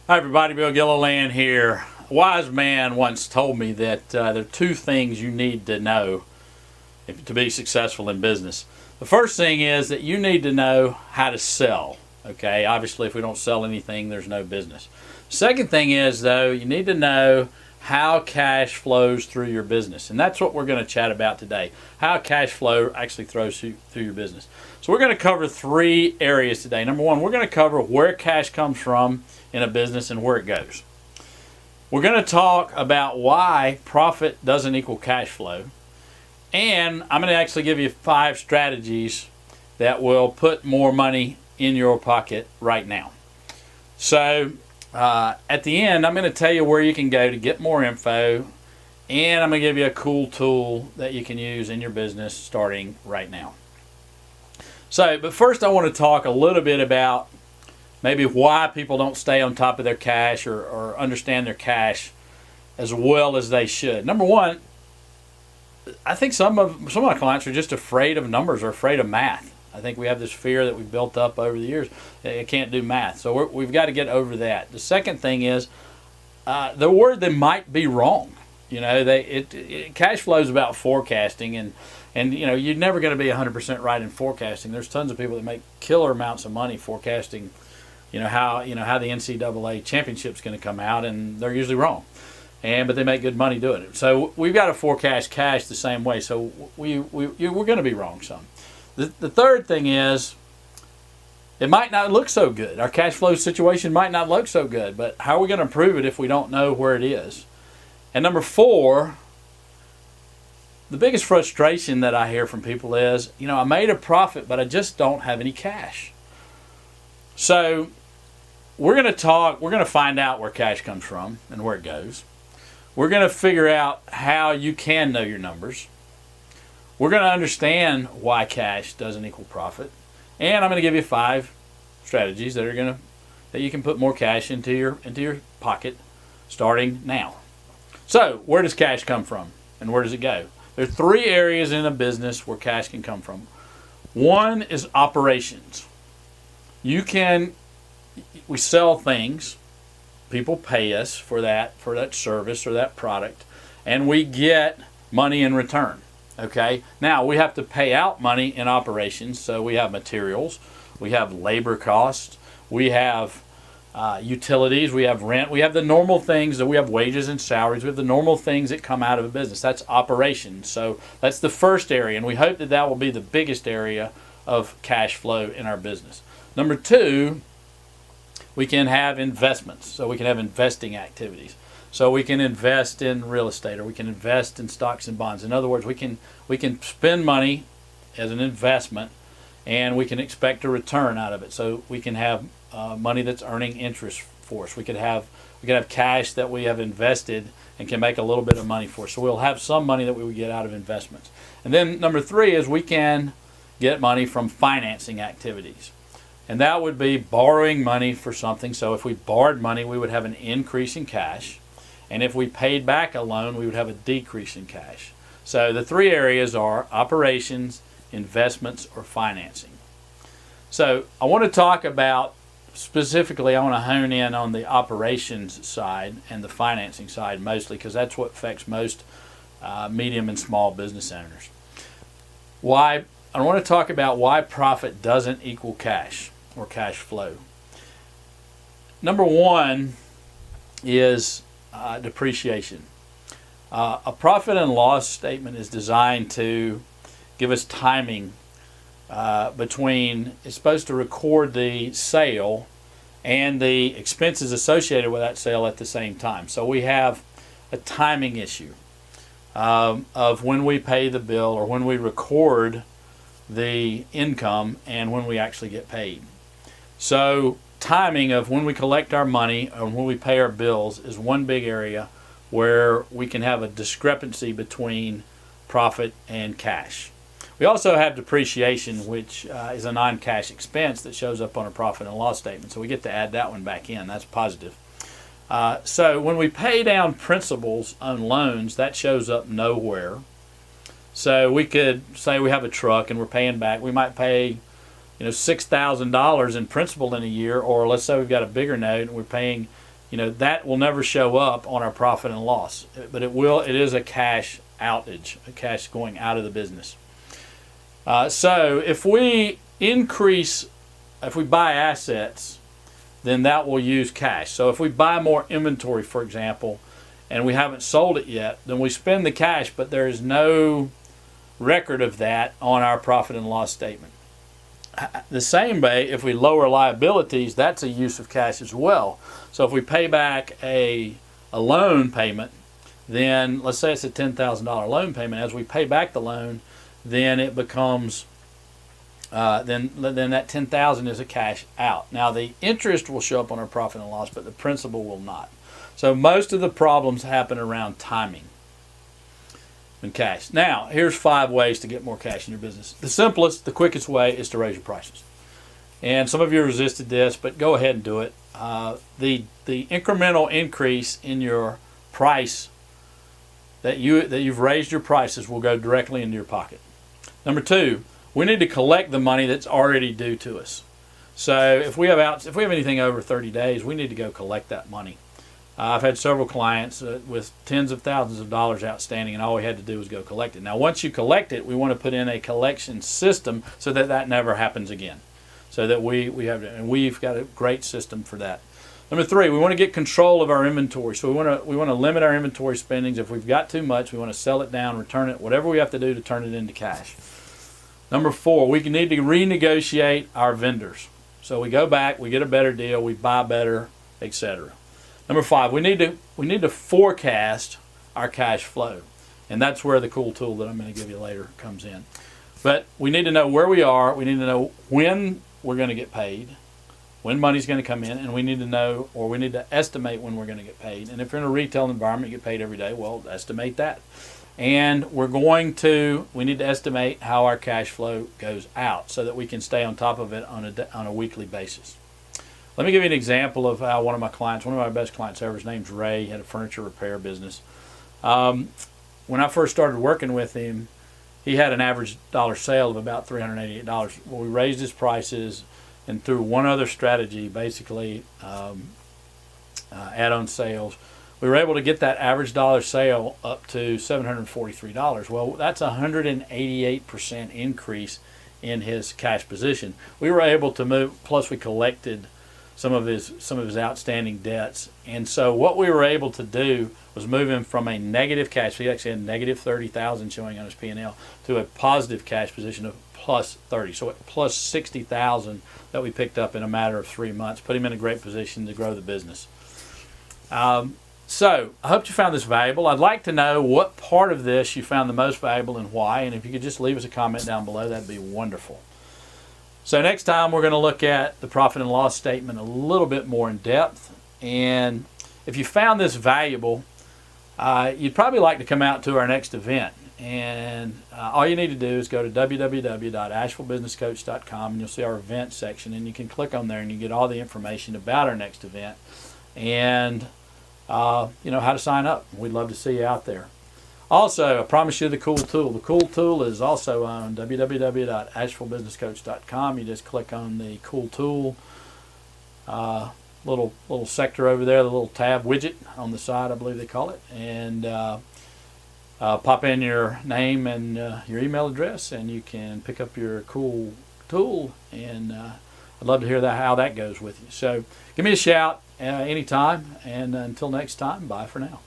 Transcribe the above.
Hi everybody, Bill Gilliland here. A wise man once told me that there are two things you need to know to be successful in business. The first thing is that you need to know how to sell. Okay, obviously if we don't sell anything, there's no business. Second thing is though, you need to know how cash flows through your business. And that's what we're going to chat about today. How cash flow actually throws through your business. So we're going to cover three areas today. Number one, we're going to cover where cash comes from in a business and where it goes. We're going to talk about why profit doesn't equal cash flow. And I'm going to actually give you 5 strategies that will put more money in your pocket right now. So at the end, I'm going to tell you where you can go to get more info, and I'm going to give you a cool tool that you can use in your business starting right now. So, but first I want to talk a little bit about maybe why people don't stay on top of their cash or understand their cash as well as they should. Number one, I think some of my clients are just afraid of numbers or afraid of math. I think we have this fear that we've built up over the years. They can't do math. So we've got to get over that. The second thing is the word that might be wrong. You know, cash flow is about forecasting, and you know, you're never going to be 100% right in forecasting. There's tons of people that make killer amounts of money forecasting, how the NCAA championship's going to come out, and they're usually wrong. But they make good money doing it. So we've got to forecast cash the same way. So we're going to be wrong some. The third thing is, it might not look so good. Our cash flow situation might not look so good, but how are we going to improve it if we don't know where it is? And number 4, the biggest frustration that I hear from people is, I made a profit, but I just don't have any cash. So we're going to find out where cash comes from and where it goes. We're going to figure out how you can know your numbers. We're going to understand why cash doesn't equal profit. And I'm going to give you 5 strategies that you can put more cash into your pocket starting now. So, where does cash come from and where does it go? There are 3 areas in a business where cash can come from. One is operations. We sell things. People pay us for that service or that product, and we get money in return. Okay. Now we have to pay out money in operations. So we have materials, we have labor costs, we have utilities, we have rent, we have the normal things that we have wages and salaries. We have the normal things that come out of a business. That's operations. So that's the first area, and we hope that will be the biggest area of cash flow in our business. Number 2, we can have investments. So we can have investing activities. So we can invest in real estate, or we can invest in stocks and bonds. In other words, we can spend money as an investment, and we can expect a return out of it. So we can have money that's earning interest for us. We could have cash that we have invested and can make a little bit of money for us. So we'll have some money that we would get out of investments. And then number 3 is we can get money from financing activities. And that would be borrowing money for something. So if we borrowed money, we would have an increase in cash. And if we paid back a loan, we would have a decrease in cash. So the 3 areas are operations, investments, or financing. So I want to talk about, specifically, I want to hone in on the operations side and the financing side mostly, because that's what affects most medium and small business owners. I want to talk about why profit doesn't equal cash or cash flow. Number 1 is depreciation. A profit and loss statement is designed to give us timing it's supposed to record the sale and the expenses associated with that sale at the same time. So we have a timing issue of when we pay the bill or when we record the income and when we actually get paid. So timing of when we collect our money and when we pay our bills is one big area where we can have a discrepancy between profit and cash. We also have depreciation, which is a non-cash expense that shows up on a profit and loss statement. So we get to add that one back in. That's positive. So when we pay down principals on loans, that shows up nowhere. So we could say we have a truck and we're paying back. We might pay $6,000 in principal in a year, or let's say we've got a bigger note and we're paying that will never show up on our profit and loss, but it will. It is a cash outage, a cash going out of the business. So if we buy assets, then that will use cash. So if we buy more inventory, for example, and we haven't sold it yet, then we spend the cash, but there is no record of that on our profit and loss statement. The same way, if we lower liabilities, that's a use of cash as well. So if we pay back a loan payment, then let's say it's a $10,000 loan payment. As we pay back the loan, then it becomes then that $10,000 is a cash out. Now the interest will show up on our profit and loss, but the principal will not. So most of the problems happen around timing and cash. Now here's 5 ways to get more cash in your business. The simplest, the quickest way is to raise your prices. And some of you resisted this, but go ahead and do it. The incremental increase in your price that you've raised your prices will go directly into your pocket. Number 2, we need to collect the money that's already due to us. So if we have anything over 30 days, we need to go collect that money. I've had several clients with tens of thousands of dollars outstanding, and all we had to do was go collect it. Now, once you collect it, we want to put in a collection system so that that never happens again. So that we've got a great system for that. Number 3, we want to get control of our inventory. So we want to limit our inventory spendings. If we've got too much, we want to sell it down, return it, whatever we have to do to turn it into cash. Number 4, we need to renegotiate our vendors. So we go back, we get a better deal, we buy better, etc. Number 5, we need to forecast our cash flow, and that's where the cool tool that I'm going to give you later comes in. But we need to know where we are. We need to know when we're going to get paid, when money's going to come in, and we need to estimate when we're going to get paid. And if you're in a retail environment, you get paid every day. Well, estimate that. And we need to estimate how our cash flow goes out so that we can stay on top of it on a weekly basis. Let me give you an example of how one of my best clients ever, his name's Ray, he had a furniture repair business. When I first started working with him, he had an average dollar sale of about $388. Well, we raised his prices, and through one other strategy, basically add-on sales, we were able to get that average dollar sale up to $743. Well, that's a 188% increase in his cash position. We were able to move, plus we collected some of his outstanding debts, and so what we were able to do was move him from a negative cash. He actually had negative $30,000 showing on his P&L to a positive cash position of plus 30. So plus 60,000 that we picked up in a matter of 3 months, put him in a great position to grow the business. So I hope you found this valuable. I'd like to know what part of this you found the most valuable and why, and if you could just leave us a comment down below, that'd be wonderful. So next time we're going to look at the profit and loss statement a little bit more in depth, and if you found this valuable, you'd probably like to come out to our next event. And all you need to do is go to www.ashevillebusinesscoach.com, and you'll see our event section, and you can click on there and you get all the information about our next event and how to sign up. We'd love to see you out there. Also, I promise you the cool tool. The cool tool is also on www.ashevillebusinesscoach.com. You just click on the cool tool little sector over there, the little tab widget on the side, I believe they call it, and pop in your name and your email address, and you can pick up your cool tool. And I'd love to hear how that goes with you. So give me a shout anytime, and until next time, bye for now.